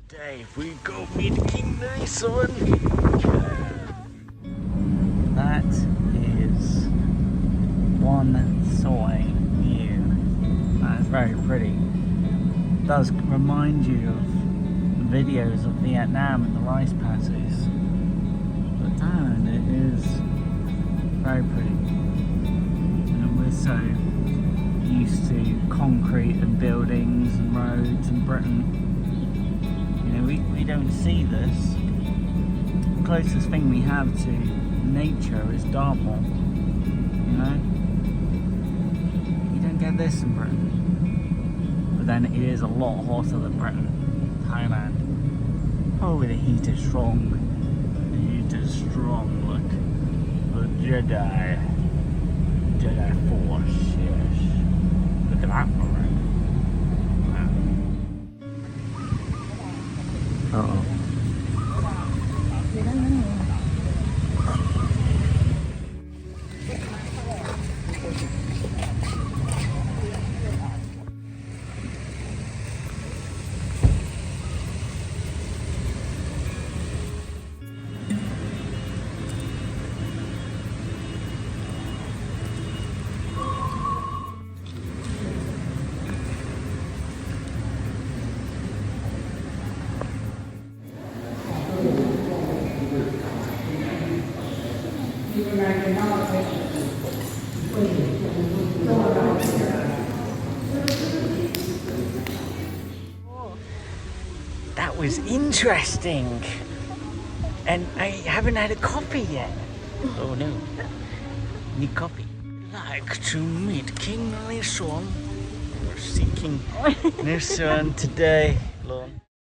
Today we go meet King Nelson. That is one soy view. That is very pretty. It does remind you of videos of Vietnam and the rice paddies. But damn, it is very pretty. And we're so used to concrete and buildings and roads in Britain. You know, we don't see this. The closest thing we have to nature is Dartmoor. You know? You don't get this in Britain. But then it is a lot hotter than Britain. Thailand. Oh, the heat is strong. The heat is strong. Look. The Jedi Force, yes. Look at that for it. Wow. Uh-oh. That was interesting, and I haven't had a coffee yet. Oh no, need coffee. Like to meet King Nelson. We're seeking Nelson today. Lon.